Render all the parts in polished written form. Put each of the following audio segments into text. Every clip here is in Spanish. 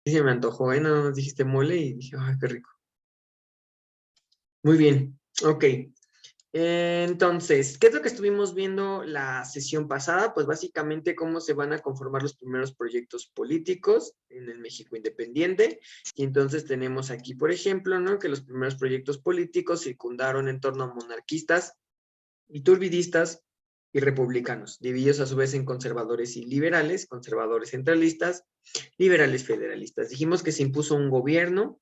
Sí, se me antojó, ¿eh? Nada más dijiste mole y dije, ay, qué rico. Muy bien, ok. Entonces, ¿qué es lo que estuvimos viendo la sesión pasada? Pues básicamente cómo se van a conformar los primeros proyectos políticos en el México independiente. Y entonces tenemos aquí, por ejemplo, ¿no? Que los primeros proyectos políticos circundaron en torno a monarquistas, iturbidistas y republicanos, divididos a su vez en conservadores y liberales, conservadores centralistas, liberales federalistas. Dijimos que se impuso un gobierno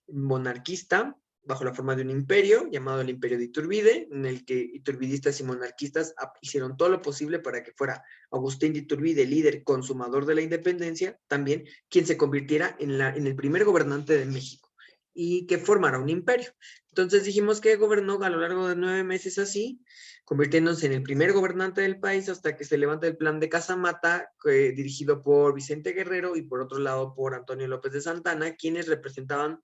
monarquista bajo la forma de un imperio llamado el Imperio de Iturbide, en el que iturbidistas y monarquistas hicieron todo lo posible para que fuera Agustín de Iturbide, líder consumador de la independencia, también quien se convirtiera en el primer gobernante de México y que formara un imperio. Entonces dijimos que gobernó a lo largo de 9 meses así, convirtiéndose en el primer gobernante del país hasta que se levanta el plan de Casamata, dirigido por Vicente Guerrero y por otro lado por Antonio López de Santana, quienes representaban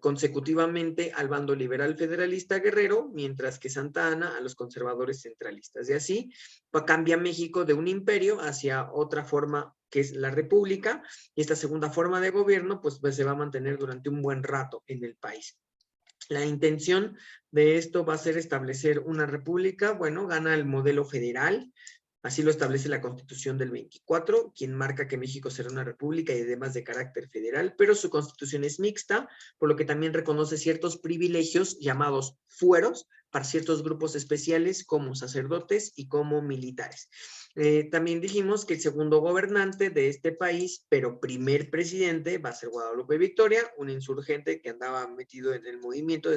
consecutivamente al bando liberal federalista guerrero, mientras que Santa Anna a los conservadores centralistas. Y así cambia México de un imperio hacia otra forma que es la república, y esta segunda forma de gobierno pues se va a mantener durante un buen rato en el país. La intención de esto va a ser establecer una república, bueno, gana el modelo federal, así lo establece la Constitución del 24, quien marca que México será una república y además de carácter federal, pero su constitución es mixta, por lo que también reconoce ciertos privilegios llamados fueros para ciertos grupos especiales como sacerdotes y como militares. También dijimos que el segundo gobernante de este país, pero primer presidente, va a ser Guadalupe Victoria, un insurgente que andaba metido en el movimiento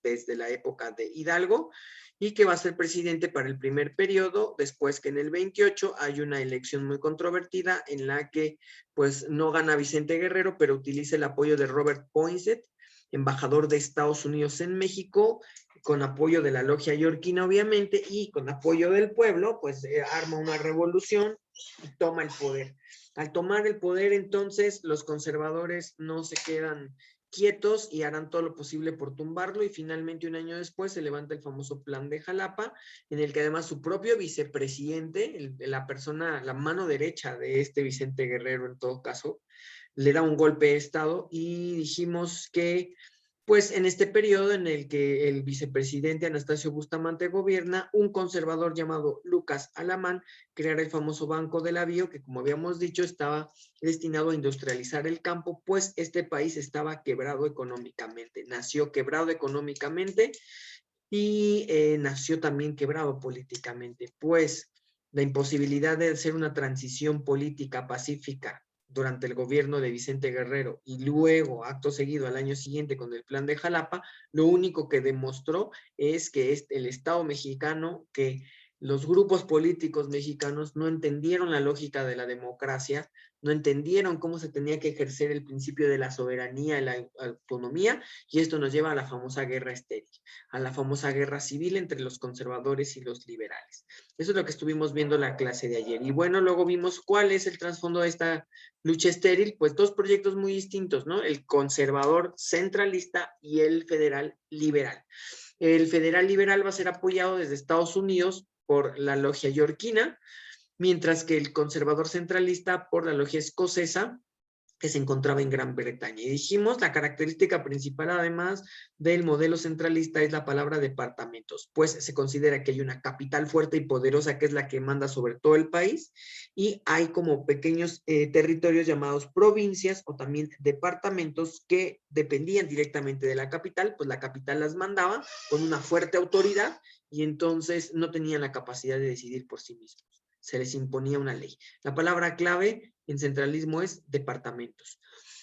desde la época de Hidalgo, y que va a ser presidente para el primer periodo, después que en el 28 hay una elección muy controvertida en la que pues no gana Vicente Guerrero, pero utiliza el apoyo de Robert Poinsett, embajador de Estados Unidos en México, con apoyo de la logia yorquina obviamente, y con apoyo del pueblo, pues arma una revolución y toma el poder. Al tomar el poder, entonces, los conservadores no se quedan quietos y harán todo lo posible por tumbarlo, y finalmente un año después se levanta el famoso Plan de Jalapa, en el que además su propio vicepresidente, la persona, la mano derecha de este Vicente Guerrero en todo caso, le da un golpe de estado, y dijimos que pues en este periodo en el que el vicepresidente Anastasio Bustamante gobierna, un conservador llamado Lucas Alamán creará el famoso Banco del Avío, que como habíamos dicho estaba destinado a industrializar el campo, pues este país estaba quebrado económicamente, nació quebrado económicamente y nació también quebrado políticamente, pues la imposibilidad de hacer una transición política pacífica durante el gobierno de Vicente Guerrero y luego, acto seguido, al año siguiente con el Plan de Jalapa, lo único que demostró es que el Estado mexicano, que los grupos políticos mexicanos no entendieron la lógica de la democracia, no entendieron cómo se tenía que ejercer el principio de la soberanía y la autonomía, y esto nos lleva a la famosa guerra estéril, a la famosa guerra civil entre los conservadores y los liberales. Eso es lo que estuvimos viendo en la clase de ayer. Y bueno, luego vimos cuál es el trasfondo de esta lucha estéril, pues dos proyectos muy distintos, ¿no? El conservador centralista y el federal liberal. El federal liberal va a ser apoyado desde Estados Unidos por la logia yorquina, mientras que el conservador centralista por la logia escocesa, que se encontraba en Gran Bretaña. Y dijimos, la característica principal, además del modelo centralista, es la palabra departamentos, pues se considera que hay una capital fuerte y poderosa que es la que manda sobre todo el país, y hay como pequeños territorios llamados provincias o también departamentos que dependían directamente de la capital, pues la capital las mandaba con una fuerte autoridad y entonces no tenían la capacidad de decidir por sí mismos. Se les imponía una ley. La palabra clave en centralismo es departamentos.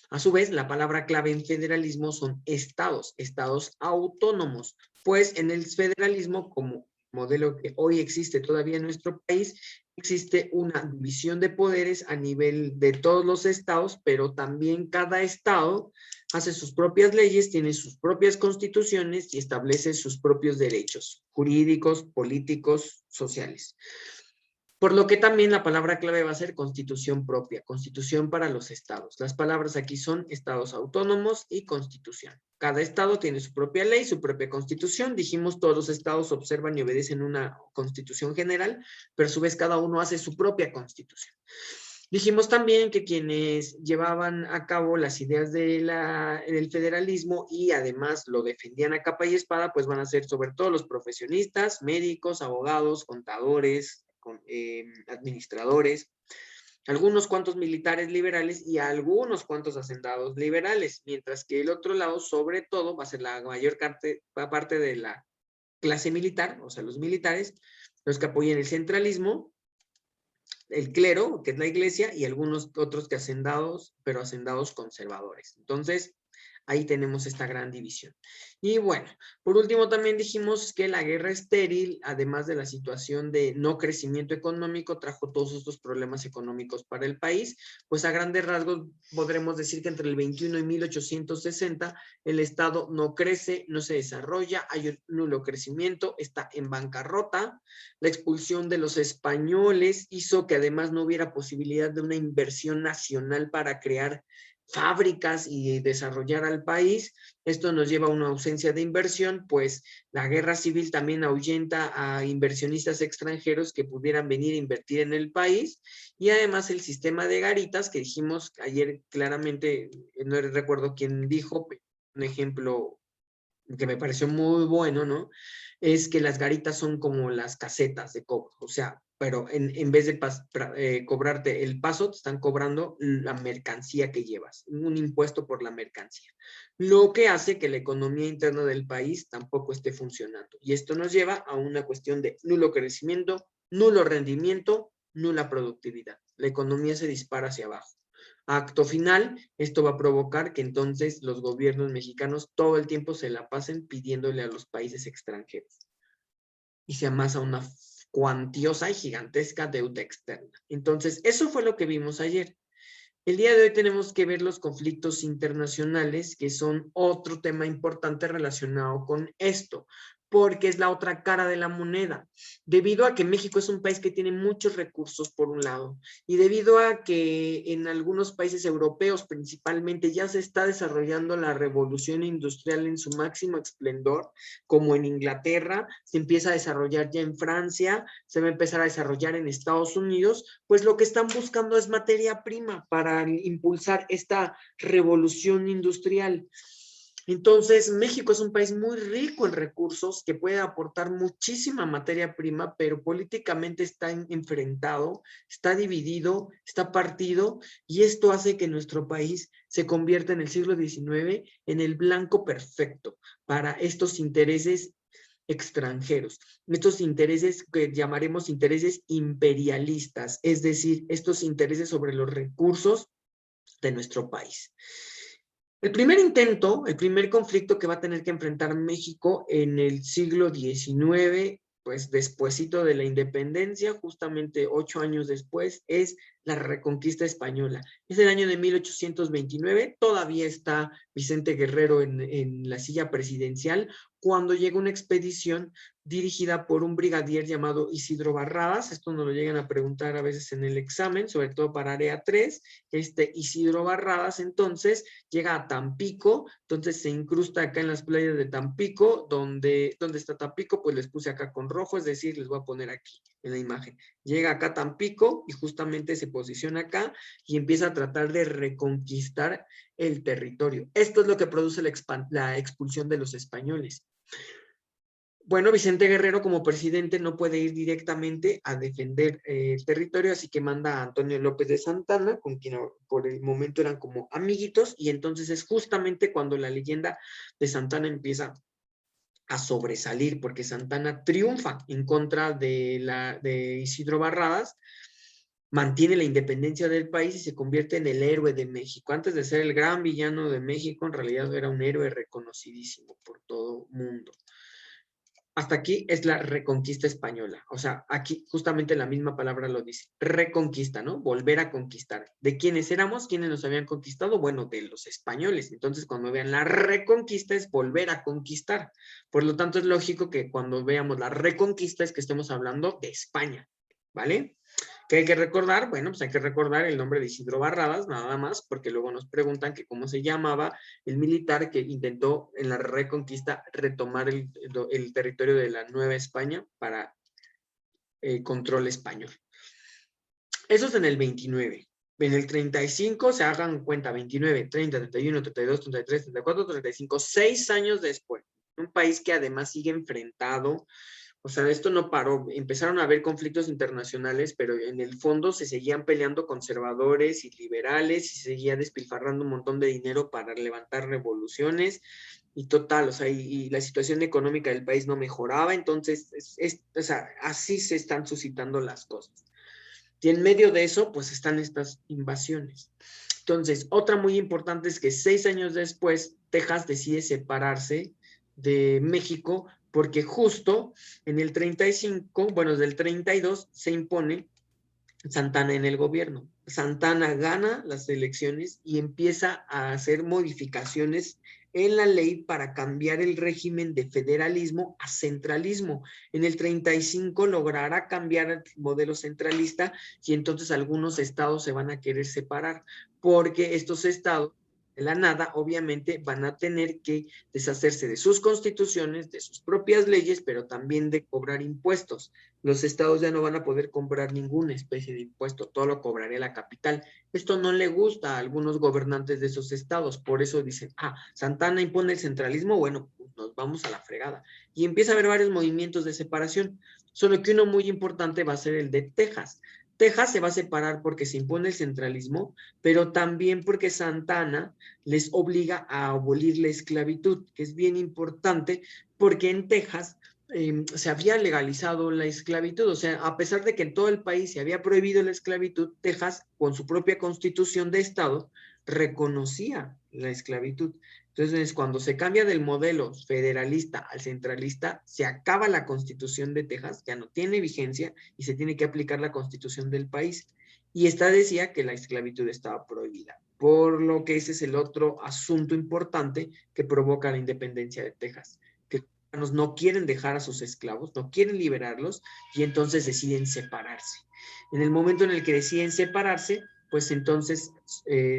A su vez, la palabra clave en federalismo son estados, estados autónomos, pues en el federalismo, como modelo que hoy existe todavía en nuestro país, existe una división de poderes a nivel de todos los estados, pero también cada estado hace sus propias leyes, tiene sus propias constituciones y establece sus propios derechos jurídicos, políticos, sociales. Por lo que también la palabra clave va a ser constitución propia, constitución para los estados. Las palabras aquí son estados autónomos y constitución. Cada estado tiene su propia ley, su propia constitución. Dijimos, todos los estados observan y obedecen una constitución general, pero a su vez cada uno hace su propia constitución. Dijimos también que quienes llevaban a cabo las ideas del federalismo y además lo defendían a capa y espada, pues van a ser sobre todo los profesionistas, médicos, abogados, contadores, administradores, algunos cuantos militares liberales y algunos cuantos hacendados liberales, mientras que el otro lado, sobre todo, va a ser la mayor parte de la clase militar, o sea, los militares, los que apoyen el centralismo, el clero, que es la iglesia, y algunos otros que hacendados, pero hacendados conservadores. Entonces, ahí tenemos esta gran división. Y bueno, por último también dijimos que la guerra estéril, además de la situación de no crecimiento económico, trajo todos estos problemas económicos para el país, pues a grandes rasgos podremos decir que entre el 21 y 1860 el Estado no crece, no se desarrolla, hay un nulo crecimiento, está en bancarrota, la expulsión de los españoles hizo que además no hubiera posibilidad de una inversión nacional para crear fábricas y desarrollar al país. Esto nos lleva a una ausencia de inversión, pues la guerra civil también ahuyenta a inversionistas extranjeros que pudieran venir a invertir en el país, y además el sistema de garitas que dijimos ayer claramente, no recuerdo quién dijo, un ejemplo que me pareció muy bueno, ¿no? Es que las garitas son como las casetas de cobro, o sea, pero en vez de cobrarte el paso, te están cobrando la mercancía que llevas, un impuesto por la mercancía, lo que hace que la economía interna del país tampoco esté funcionando. Y esto nos lleva a una cuestión de nulo crecimiento, nulo rendimiento, nula productividad. La economía se dispara hacia abajo. Acto final, esto va a provocar que entonces los gobiernos mexicanos todo el tiempo se la pasen pidiéndole a los países extranjeros y se amasa una cuantiosa y gigantesca deuda externa. Entonces, eso fue lo que vimos ayer. El día de hoy tenemos que ver los conflictos internacionales, que son otro tema importante relacionado con esto, porque es la otra cara de la moneda. Debido a que México es un país que tiene muchos recursos por un lado, y debido a que en algunos países europeos principalmente ya se está desarrollando la revolución industrial en su máximo esplendor, como en Inglaterra, se empieza a desarrollar ya en Francia, se va a empezar a desarrollar en Estados Unidos, pues lo que están buscando es materia prima para impulsar esta revolución industrial. Entonces, México es un país muy rico en recursos que puede aportar muchísima materia prima, pero políticamente está enfrentado, está dividido, está partido, y esto hace que nuestro país se convierta en el siglo XIX en el blanco perfecto para estos intereses extranjeros, estos intereses que llamaremos intereses imperialistas, es decir, estos intereses sobre los recursos de nuestro país. El primer intento, el primer conflicto que va a tener que enfrentar México en el siglo XIX, pues despuesito de la independencia, justamente 8 años después, es la Reconquista Española. Es el año de 1829, todavía está Vicente Guerrero en la silla presidencial, cuando llega una expedición dirigida por un brigadier llamado Isidro Barradas. Esto nos lo llegan a preguntar a veces en el examen, sobre todo para área 3. Isidro Barradas entonces llega a Tampico, entonces se incrusta acá en las playas de Tampico, ¿dónde está Tampico? Pues les puse acá con rojo, es decir, les voy a poner aquí en la imagen. Llega acá a Tampico y justamente se posiciona acá y empieza a tratar de reconquistar el territorio. Esto es lo que produce la expulsión de los españoles. Bueno, Vicente Guerrero como presidente no puede ir directamente a defender el territorio, así que manda a Antonio López de Santana, con quien por el momento eran como amiguitos, y entonces es justamente cuando la leyenda de Santana empieza a sobresalir, porque Santana triunfa en contra de Isidro Barradas, mantiene la independencia del país y se convierte en el héroe de México. Antes de ser el gran villano de México, en realidad era un héroe reconocidísimo por todo el mundo. Hasta aquí es la reconquista española. O sea, aquí justamente la misma palabra lo dice. Reconquista, ¿no? Volver a conquistar. ¿De quiénes éramos? ¿Quiénes nos habían conquistado? Bueno, de los españoles. Entonces, cuando vean la reconquista es volver a conquistar. Por lo tanto, es lógico que cuando veamos la reconquista es que estemos hablando de España, ¿vale? ¿Qué hay que recordar? Bueno, pues hay que recordar el nombre de Isidro Barradas, nada más, porque luego nos preguntan que cómo se llamaba el militar que intentó en la reconquista retomar el territorio de la Nueva España para control español. Eso es en el 29. En el 35 se hagan cuenta, 29, 30, 31, 32, 33, 34, 35, 6 años después. Un país que además sigue enfrentado, o sea, esto no paró, empezaron a haber conflictos internacionales, pero en el fondo se seguían peleando conservadores y liberales y se seguía despilfarrando un montón de dinero para levantar revoluciones y total, o sea, y la situación económica del país no mejoraba, entonces, o sea, así se están suscitando las cosas. Y en medio de eso, pues están estas invasiones. Entonces, otra muy importante es que 6 años después, Texas decide separarse de México porque justo en el 35, bueno, desde el 32 se impone Santana en el gobierno. Santana gana las elecciones y empieza a hacer modificaciones en la ley para cambiar el régimen de federalismo a centralismo. En el 35 logrará cambiar el modelo centralista y entonces algunos estados se van a querer separar porque estos estados de la nada obviamente van a tener que deshacerse de sus constituciones, de sus propias leyes, pero también de cobrar impuestos. Los estados ya no van a poder cobrar ninguna especie de impuesto, todo lo cobrará la capital. Esto no le gusta a algunos gobernantes de esos estados, por eso dicen, Santana impone el centralismo, bueno, pues nos vamos a la fregada. Y empieza a haber varios movimientos de separación, solo que uno muy importante va a ser el de Texas. Texas se va a separar porque se impone el centralismo, pero también porque Santana les obliga a abolir la esclavitud, que es bien importante, porque en Texas se había legalizado la esclavitud, o sea, a pesar de que en todo el país se había prohibido la esclavitud, Texas, con su propia constitución de estado, reconocía la esclavitud. Entonces, cuando se cambia del modelo federalista al centralista, se acaba la constitución de Texas, ya no tiene vigencia y se tiene que aplicar la constitución del país. Y esta decía que la esclavitud estaba prohibida, por lo que ese es el otro asunto importante que provoca la independencia de Texas, que no quieren dejar a sus esclavos, no quieren liberarlos y entonces deciden separarse. En el momento en el que deciden separarse, pues entonces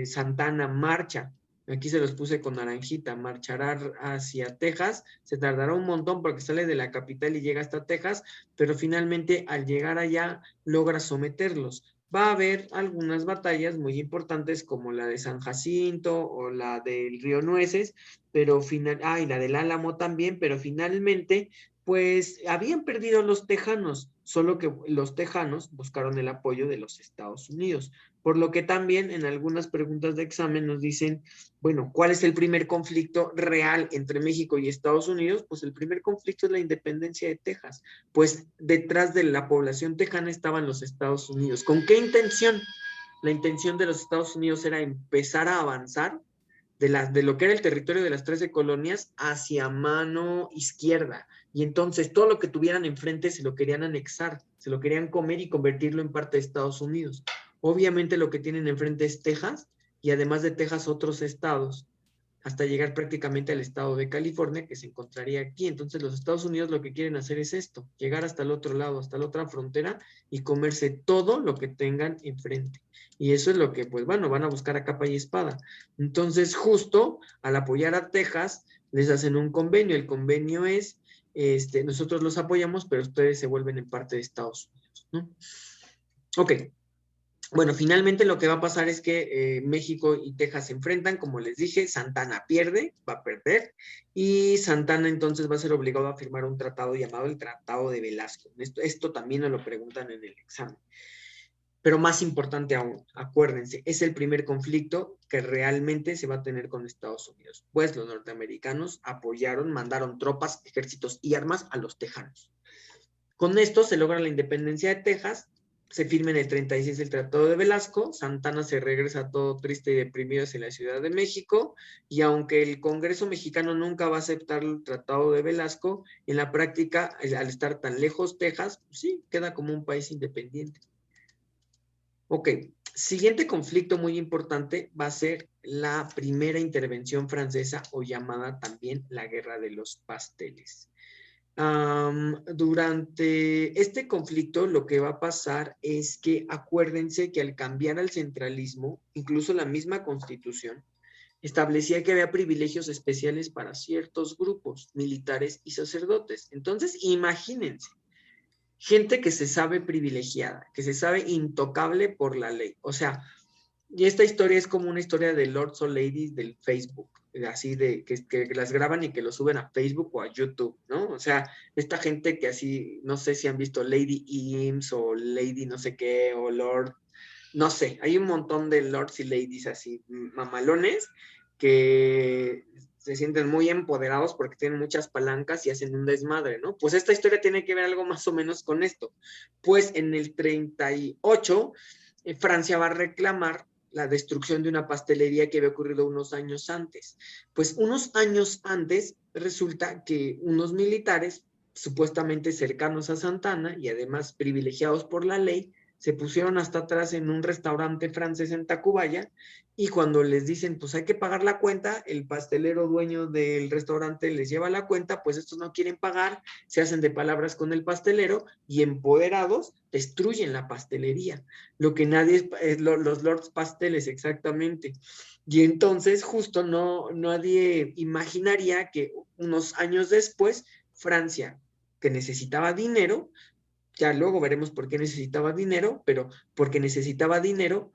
Santana marcha, aquí se los puse con naranjita, marchará hacia Texas, se tardará un montón porque sale de la capital y llega hasta Texas, pero finalmente al llegar allá logra someterlos. Va a haber algunas batallas muy importantes como la de San Jacinto o la del Río Nueces, pero y la del Álamo también, pero finalmente, pues habían perdido los tejanos, solo que los tejanos buscaron el apoyo de los Estados Unidos, por lo que también en algunas preguntas de examen nos dicen, bueno, ¿cuál es el primer conflicto real entre México y Estados Unidos? Pues el primer conflicto es la independencia de Texas, pues detrás de la población tejana estaban los Estados Unidos. ¿Con qué intención? La intención de los Estados Unidos era empezar a avanzar de lo que era el territorio de las 13 colonias hacia mano izquierda. Y entonces todo lo que tuvieran enfrente se lo querían anexar, se lo querían comer y convertirlo en parte de Estados Unidos. Obviamente lo que tienen enfrente es Texas y además de Texas otros estados, hasta llegar prácticamente al estado de California que se encontraría aquí. Entonces los Estados Unidos lo que quieren hacer es esto, llegar hasta el otro lado, hasta la otra frontera y comerse todo lo que tengan enfrente. Y eso es lo que, pues bueno, van a buscar a capa y espada. Entonces, justo al apoyar a Texas, les hacen un convenio. El convenio es, nosotros los apoyamos, pero ustedes se vuelven en parte de Estados Unidos, ¿no? Ok. Bueno, finalmente lo que va a pasar es que México y Texas se enfrentan, como les dije, Santana pierde, va a perder, y Santana entonces va a ser obligado a firmar un tratado llamado el Tratado de Velasco. Esto también nos lo preguntan en el examen. Pero más importante aún, acuérdense, es el primer conflicto que realmente se va a tener con Estados Unidos, pues los norteamericanos apoyaron, mandaron tropas, ejércitos y armas a los tejanos. Con esto se logra la independencia de Texas, se firma en el 36 el Tratado de Velasco, Santana se regresa todo triste y deprimido hacia la Ciudad de México, y aunque el Congreso mexicano nunca va a aceptar el Tratado de Velasco, en la práctica, al estar tan lejos Texas, pues sí, queda como un país independiente. Ok, siguiente conflicto muy importante va a ser la primera intervención francesa o llamada también la Guerra de los Pasteles. Durante este conflicto lo que va a pasar es que acuérdense que al cambiar al centralismo, incluso la misma constitución establecía que había privilegios especiales para ciertos grupos militares y sacerdotes. Entonces, imagínense, gente que se sabe privilegiada, que se sabe intocable por la ley. O sea, Y esta historia es como una historia de Lords o Ladies del Facebook, así de que las graban y que lo suben a Facebook o a YouTube, ¿no? O sea, esta gente que así, no sé si han visto Lady Eames o Lady no sé qué, o Lord, no sé, hay un montón de Lords y Ladies así, mamalones, que se sienten muy empoderados porque tienen muchas palancas y hacen un desmadre, ¿no? Pues esta historia tiene que ver algo más o menos con esto. Pues en el 38, Francia va a reclamar la destrucción de una pastelería que había ocurrido unos años antes. Pues unos años antes resulta que unos militares supuestamente cercanos a Santana y además privilegiados por la ley, se pusieron hasta atrás en un restaurante francés en Tacubaya y cuando les dicen, pues hay que pagar la cuenta, el pastelero dueño del restaurante les lleva la cuenta, pues estos no quieren pagar, se hacen de palabras con el pastelero y empoderados destruyen la pastelería. Lo que nadie, los Lords Pasteles exactamente. Y entonces justo nadie imaginaría que unos años después, Francia, que necesitaba dinero, ya luego veremos por qué necesitaba dinero, pero porque necesitaba dinero,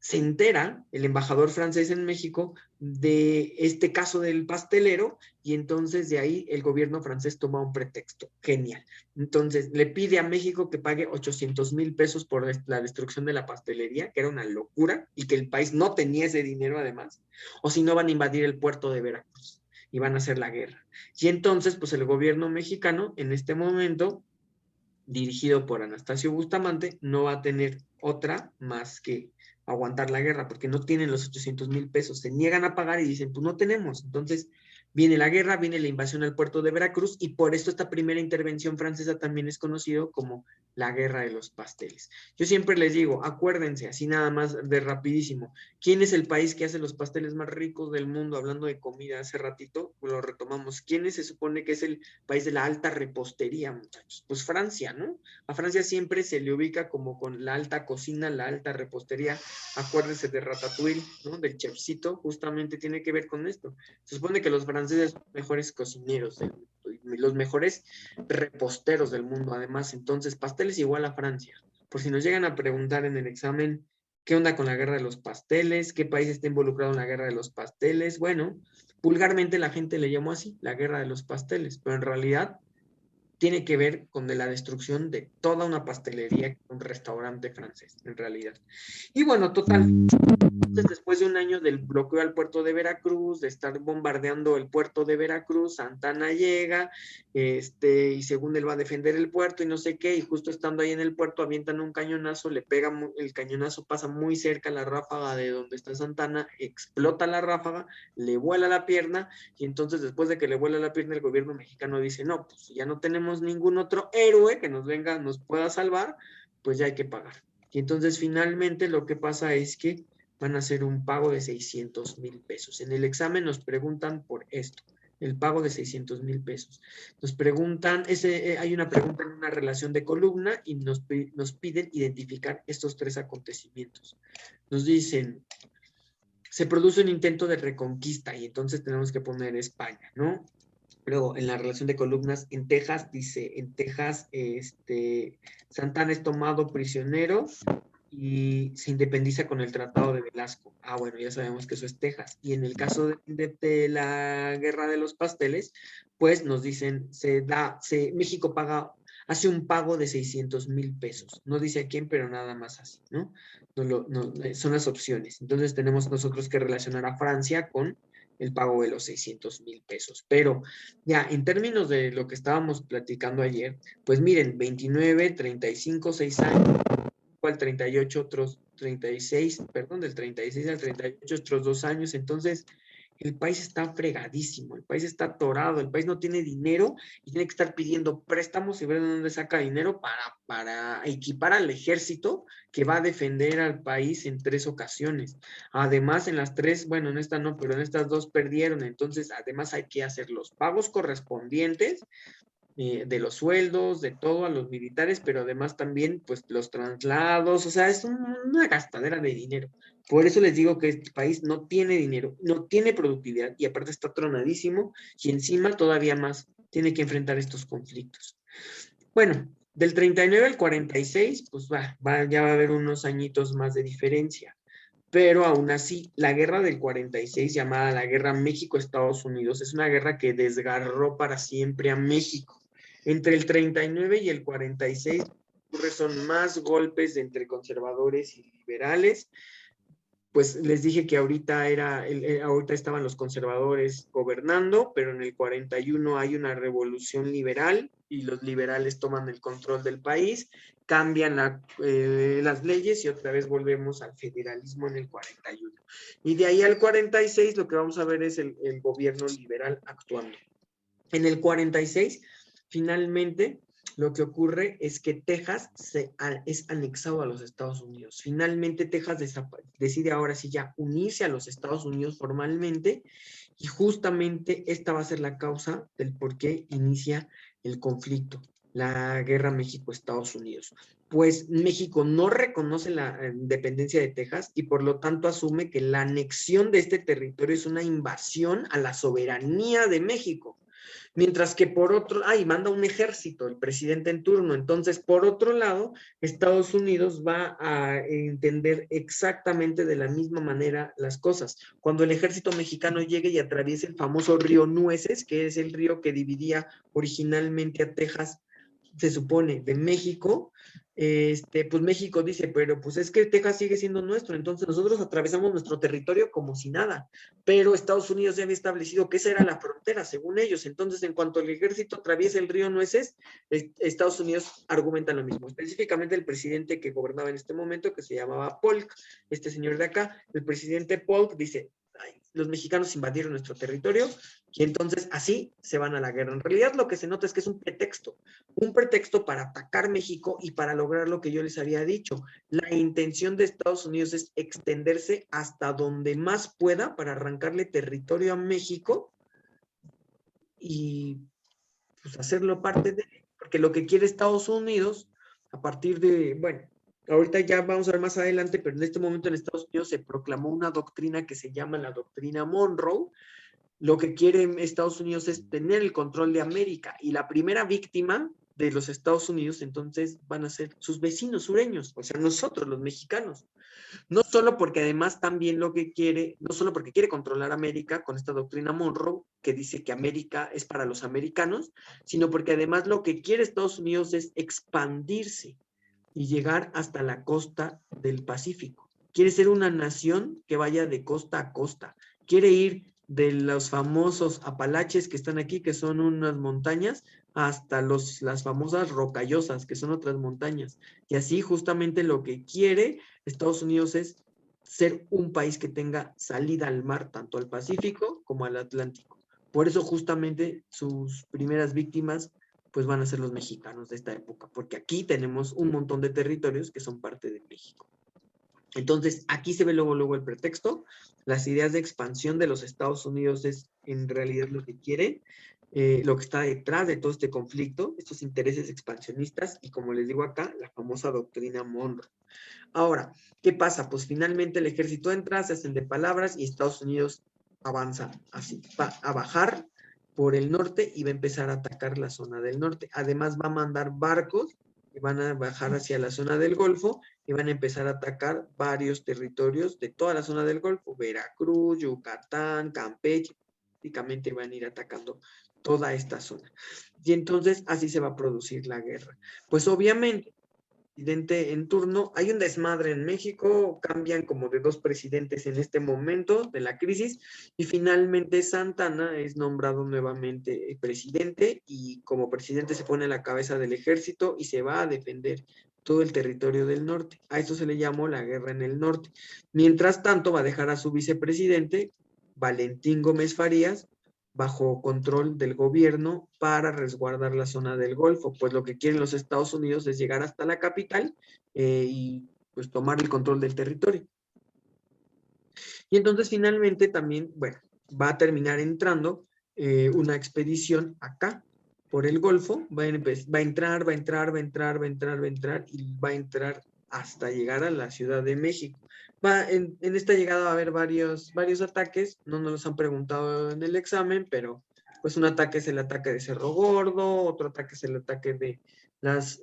se entera el embajador francés en México de este caso del pastelero y entonces de ahí el gobierno francés toma un pretexto. Genial. Entonces le pide a México que pague 800,000 pesos por la destrucción de la pastelería, que era una locura y que el país no tenía ese dinero además, o si no van a invadir el puerto de Veracruz y van a hacer la guerra. Y entonces, pues el gobierno mexicano en este momento dirigido por Anastasio Bustamante, no va a tener otra más que aguantar la guerra, porque no tienen los 800,000 pesos, se niegan a pagar y dicen, pues no tenemos. Entonces viene la guerra, viene la invasión al puerto de Veracruz y por esto esta primera intervención francesa también es conocido como la guerra de los pasteles. Yo siempre les digo, acuérdense, así nada más de rapidísimo, ¿quién es el país que hace los pasteles más ricos del mundo? Hablando de comida hace ratito, lo retomamos. ¿Quién se supone que es el país de la alta repostería, muchachos? Pues Francia, ¿no? A Francia siempre se le ubica como con la alta cocina, la alta repostería. Acuérdense de Ratatouille, ¿no? Del chefcito, justamente tiene que ver con esto. Se supone que los franceses son los mejores cocineros del mundo, los mejores reposteros del mundo, además. Entonces, pasteles igual a Francia. Por si nos llegan a preguntar en el examen, ¿qué onda con la guerra de los pasteles? ¿Qué país está involucrado en la guerra de los pasteles? Bueno, vulgarmente la gente le llamó así, la guerra de los pasteles, pero en realidad tiene que ver con la destrucción de toda una pastelería, un restaurante francés, en realidad. Y bueno, total, entonces, después de un año del bloqueo al puerto de Veracruz, de estar bombardeando el puerto de Veracruz, Santana llega, y según él va a defender el puerto y no sé qué, y justo estando ahí en el puerto avientan un cañonazo, le pega, el cañonazo pasa muy cerca a la ráfaga de donde está Santana, explota la ráfaga, le vuela la pierna, y entonces después de que le vuela la pierna, el gobierno mexicano dice, no, pues ya no tenemos ningún otro héroe que nos venga, nos pueda salvar, pues ya hay que pagar. Y entonces finalmente lo que pasa es que van a hacer un pago de 600,000 pesos. En el examen nos preguntan por esto, el pago de 600,000 pesos. Nos preguntan, hay una pregunta en una relación de columna y nos piden identificar estos tres acontecimientos. Nos dicen, se produce un intento de reconquista y entonces tenemos que poner España, ¿no? Luego, en la relación de columnas, en Texas, dice, en Texas, Santana es tomado prisionero y se independiza con el Tratado de Velasco. Ah, bueno, ya sabemos que eso es Texas. Y en el caso de la Guerra de los Pasteles, pues nos dicen, México hace un pago de 600,000 pesos. No dice a quién, pero nada más así, ¿no? Son las opciones. Entonces tenemos nosotros que relacionar a Francia con el pago de los 600,000 pesos. Pero ya, en términos de lo que estábamos platicando ayer, pues miren, 29, 35, 6 años, al 38, otros 36, perdón, del 36 al 38, otros 2 años. Entonces, el país está fregadísimo, el país está atorado, el país no tiene dinero y tiene que estar pidiendo préstamos y ver de dónde saca dinero para equipar al ejército que va a defender al país en 3 ocasiones. Además, en las 3, bueno, en esta no, pero en estas 2 perdieron. Entonces, además hay que hacer los pagos correspondientes de los sueldos, de todo a los militares, pero además también pues los traslados, o sea, es una gastadera de dinero. Por eso les digo que este país no tiene dinero, no tiene productividad y aparte está tronadísimo y encima todavía más tiene que enfrentar estos conflictos. Bueno, del 39 al 46, pues ya va a haber unos añitos más de diferencia. Pero aún así, la guerra del 46, llamada la Guerra México-Estados Unidos, es una guerra que desgarró para siempre a México. Entre el 39 y el 46 son más golpes entre conservadores y liberales. Pues les dije que ahorita estaban los conservadores gobernando, pero en el 41 hay una revolución liberal y los liberales toman el control del país, cambian las leyes y otra vez volvemos al federalismo en el 41. Y de ahí al 46 lo que vamos a ver es el gobierno liberal actuando. En el 46, finalmente, lo que ocurre es que Texas es anexado a los Estados Unidos. Finalmente, Texas decide ahora sí ya unirse a los Estados Unidos formalmente y justamente esta va a ser la causa del por qué inicia el conflicto, la guerra México-Estados Unidos. Pues México no reconoce la independencia de Texas y por lo tanto asume que la anexión de este territorio es una invasión a la soberanía de México. Mientras que por otro, manda un ejército, el presidente en turno. Entonces, por otro lado, Estados Unidos va a entender exactamente de la misma manera las cosas. Cuando el ejército mexicano llegue y atraviese el famoso río Nueces, que es el río que dividía originalmente a Texas, se supone, de México, pues México dice, pero pues es que Texas sigue siendo nuestro, entonces nosotros atravesamos nuestro territorio como si nada, pero Estados Unidos ya había establecido que esa era la frontera, según ellos. Entonces, en cuanto el ejército atraviesa el río Nueces, Estados Unidos argumenta lo mismo. Específicamente el presidente que gobernaba en este momento, que se llamaba Polk, este señor de acá, el presidente Polk dice, los mexicanos invadieron nuestro territorio y entonces así se van a la guerra. En realidad lo que se nota es que es un pretexto para atacar México y para lograr lo que yo les había dicho. La intención de Estados Unidos es extenderse hasta donde más pueda para arrancarle territorio a México y pues hacerlo parte de, porque lo que quiere Estados Unidos, a partir de, bueno, ahorita ya vamos a ver más adelante, pero en este momento en Estados Unidos se proclamó una doctrina que se llama la doctrina Monroe. Lo que quiere Estados Unidos es tener el control de América y la primera víctima de los Estados Unidos entonces van a ser sus vecinos sureños, o sea, nosotros los mexicanos. No solo porque además también lo que quiere, no solo porque quiere controlar América con esta doctrina Monroe, que dice que América es para los americanos, sino porque además lo que quiere Estados Unidos es expandirse y llegar hasta la costa del Pacífico. Quiere ser una nación que vaya de costa a costa. Quiere ir de los famosos Apalaches que están aquí, que son unas montañas, hasta las famosas Rocallosas, que son otras montañas. Y así justamente lo que quiere Estados Unidos es ser un país que tenga salida al mar, tanto al Pacífico como al Atlántico. Por eso justamente sus primeras víctimas pues van a ser los mexicanos de esta época, porque aquí tenemos un montón de territorios que son parte de México. Entonces, aquí se ve luego el pretexto. Las ideas de expansión de los Estados Unidos es en realidad lo que quiere, lo que está detrás de todo este conflicto, estos intereses expansionistas y como les digo acá, la famosa doctrina Monroe. Ahora, ¿qué pasa? Pues finalmente el ejército entra, se hacen de palabras y Estados Unidos avanza así, va a bajar por el norte y va a empezar a atacar la zona del norte. Además va a mandar barcos y van a bajar hacia la zona del Golfo y van a empezar a atacar varios territorios de toda la zona del Golfo, Veracruz, Yucatán, Campeche, prácticamente van a ir atacando toda esta zona. Y entonces así se va a producir la guerra. Pues obviamente presidente en turno. Hay un desmadre en México, cambian como de 2 presidentes en este momento de la crisis y finalmente Santana es nombrado nuevamente presidente y como presidente se pone a la cabeza del ejército y se va a defender todo el territorio del norte. A eso se le llamó la guerra en el norte. Mientras tanto va a dejar a su vicepresidente, Valentín Gómez Farías, bajo control del gobierno para resguardar la zona del Golfo, pues lo que quieren los Estados Unidos es llegar hasta la capital y pues tomar el control del territorio. Y entonces finalmente también, bueno, va a terminar entrando una expedición acá por el Golfo, va a entrar y va a entrar hasta llegar a la Ciudad de México. En esta llegada va a haber varios ataques, no nos los han preguntado en el examen, pero pues un ataque es el ataque de Cerro Gordo, otro ataque es el ataque de las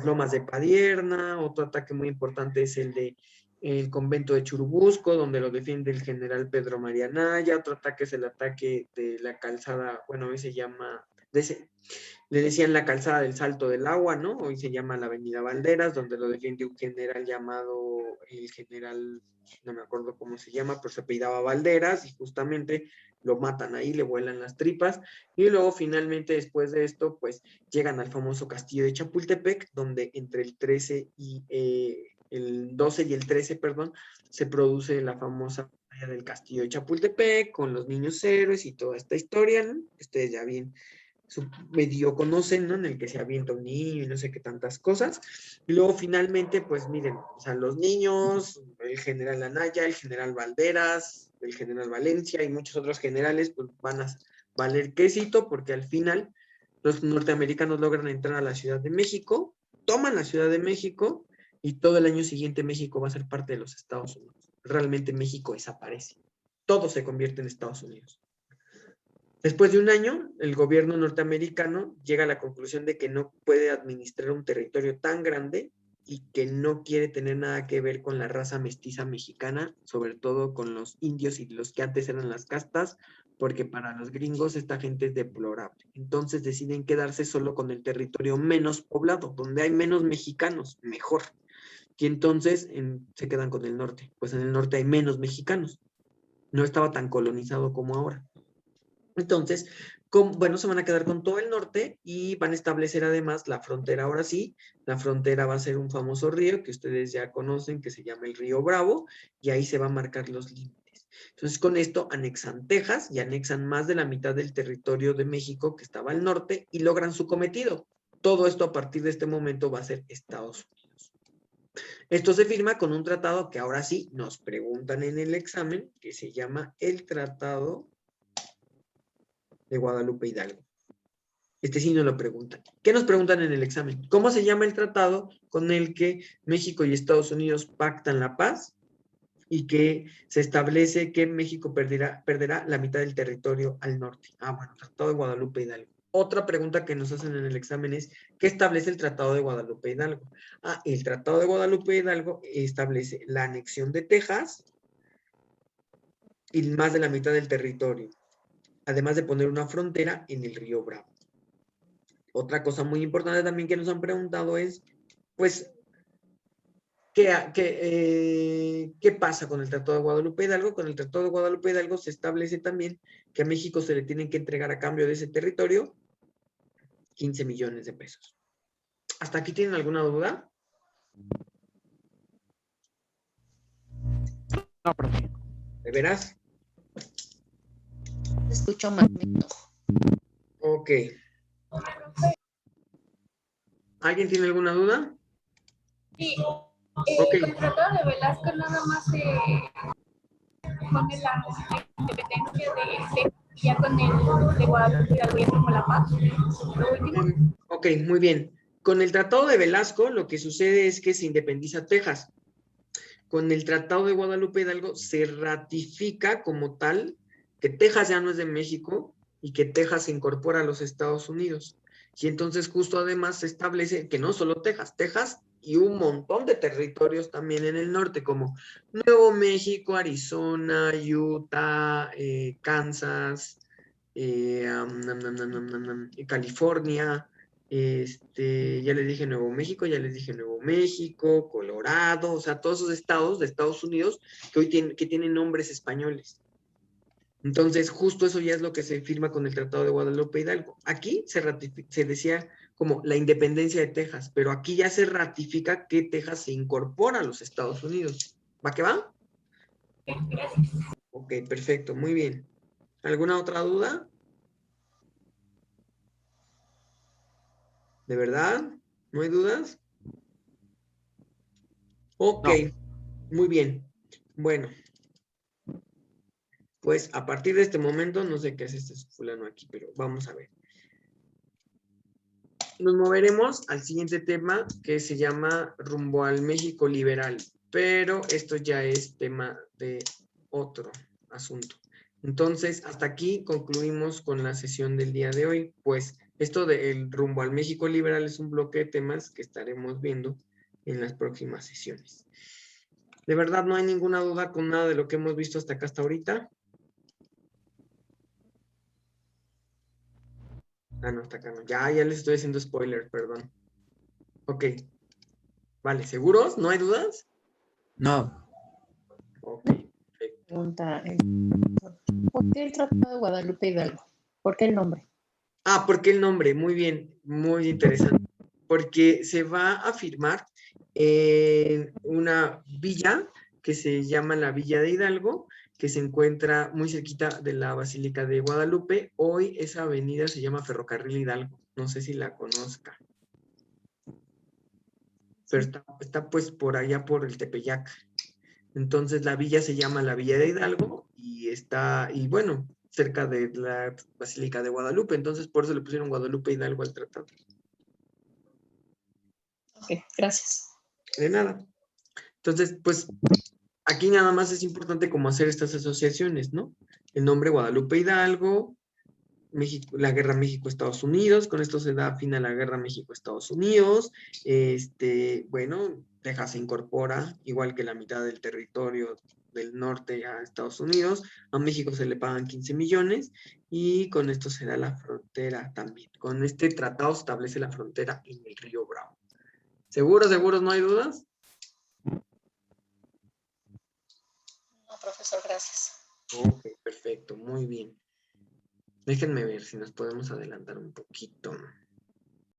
lomas de Padierna, otro ataque muy importante es el de el convento de Churubusco, donde lo defiende el general Pedro María Anaya. Otro ataque es el ataque de la calzada, bueno, hoy se llama, le decían la calzada del Salto del Agua, ¿no? Hoy se llama la Avenida Valderas, donde lo defiende un general llamado el general, no me acuerdo cómo se llama, pero se apellidaba Valderas, y justamente lo matan ahí, le vuelan las tripas, y luego finalmente después de esto, pues llegan al famoso castillo de Chapultepec, donde entre el 13 y el 12 y el 13, perdón, se produce la famosa batalla del castillo de Chapultepec, con los niños héroes y toda esta historia, ¿no? Ustedes ya bien medio conocen, ¿no? En el que se avienta un niño y no sé qué tantas cosas. Y luego finalmente, pues miren, o sea, los niños, el general Anaya, el general Valderas, el general Valencia y muchos otros generales, pues van a valer quesito, porque al final los norteamericanos logran entrar a la Ciudad de México, toman la Ciudad de México, y todo el año siguiente México va a ser parte de los Estados Unidos. Realmente México desaparece. Todo se convierte en Estados Unidos. Después de un año, el gobierno norteamericano llega a la conclusión de que no puede administrar un territorio tan grande y que no quiere tener nada que ver con la raza mestiza mexicana, sobre todo con los indios y los que antes eran las castas, porque para los gringos esta gente es deplorable. Entonces deciden quedarse solo con el territorio menos poblado, donde hay menos mexicanos, mejor. Y entonces se quedan con el norte, pues en el norte hay menos mexicanos. No estaba tan colonizado como ahora. Entonces, bueno, se van a quedar con todo el norte y van a establecer además la frontera. Ahora sí, la frontera va a ser un famoso río que ustedes ya conocen, que se llama el Río Bravo, y ahí se van a marcar los límites. Entonces, con esto anexan Texas y anexan más de la mitad del territorio de México que estaba al norte y logran su cometido. Todo esto a partir de este momento va a ser Estados Unidos. Esto se firma con un tratado que ahora sí nos preguntan en el examen, que se llama el Tratado de Guadalupe Hidalgo. Este sí nos lo preguntan. ¿Qué nos preguntan en el examen? ¿Cómo se llama el tratado con el que México y Estados Unidos pactan la paz y que se establece que México perderá la mitad del territorio al norte? Bueno, Tratado de Guadalupe Hidalgo. Otra pregunta que nos hacen en el examen es, ¿qué establece el Tratado de Guadalupe Hidalgo? El Tratado de Guadalupe Hidalgo establece la anexión de Texas y más de la mitad del territorio, además de poner una frontera en el río Bravo. Otra cosa muy importante también que nos han preguntado es, pues, ¿qué pasa con el Tratado de Guadalupe Hidalgo? Con el Tratado de Guadalupe Hidalgo se establece también que a México se le tienen que entregar a cambio de ese territorio 15 millones de pesos. ¿Hasta aquí tienen alguna duda? No, profe. ¿De veras? Escucho más. Ok. ¿Alguien tiene alguna duda? Sí, Ok. con el Tratado de Velasco nada más se pone la independencia de ya con el de Guadalupe Hidalgo como la paz. Lo último. Ok, muy bien. Con el Tratado de Velasco lo que sucede es que se independiza Texas. Con el Tratado de Guadalupe Hidalgo se ratifica como tal que Texas ya no es de México y que Texas se incorpora a los Estados Unidos. Y entonces justo además se establece que no solo Texas y un montón de territorios también en el norte, como Nuevo México, Arizona, Utah, Kansas, California, ya les dije Nuevo México, ya les dije Nuevo México, Colorado, o sea, todos esos estados de Estados Unidos que hoy tienen nombres españoles. Entonces, justo eso ya es lo que se firma con el Tratado de Guadalupe Hidalgo. Aquí se decía como la independencia de Texas, pero aquí ya se ratifica que Texas se incorpora a los Estados Unidos. ¿Va que va? Gracias. Ok, perfecto, muy bien. ¿Alguna otra duda? ¿De verdad? ¿No hay dudas? Ok, No. muy bien. Bueno, pues a partir de este momento, no sé qué es este fulano aquí, pero vamos a ver. Nos moveremos al siguiente tema que se llama rumbo al México liberal, pero esto ya es tema de otro asunto. Entonces, hasta aquí concluimos con la sesión del día de hoy, pues esto del rumbo al México liberal es un bloque de temas que estaremos viendo en las próximas sesiones. ¿De verdad no hay ninguna duda con nada de lo que hemos visto hasta acá hasta ahorita? Ah, no, hasta acá no. Ya les estoy haciendo spoiler, perdón. Ok. Vale, ¿seguros? ¿No hay dudas? No. Ok. Perfecto. Pregunta, ¿por qué el Tratado de Guadalupe Hidalgo? ¿Por qué el nombre? Ah, ¿por qué el nombre? Muy bien, muy interesante. Porque se va a firmar en una villa que se llama la Villa de Hidalgo, que se encuentra muy cerquita de la Basílica de Guadalupe. Hoy esa avenida se llama Ferrocarril Hidalgo. No sé si la conozca. Pero está pues por allá por el Tepeyac. Entonces la villa se llama la Villa de Hidalgo y está, y bueno, cerca de la Basílica de Guadalupe. Entonces por eso le pusieron Guadalupe Hidalgo al tratado. Ok, gracias. De nada. Entonces, pues aquí nada más es importante como hacer estas asociaciones, ¿no? El nombre Guadalupe Hidalgo, México, la guerra México-Estados Unidos, con esto se da fin a la guerra México-Estados Unidos, bueno, Texas se incorpora, igual que la mitad del territorio del norte a Estados Unidos, a México se le pagan 15 millones y con esto se da la frontera también. Con este tratado se establece la frontera en el río Bravo. ¿Seguros, no hay dudas? No, profesor, gracias. Ok, perfecto, muy bien. Déjenme ver si nos podemos adelantar un poquito.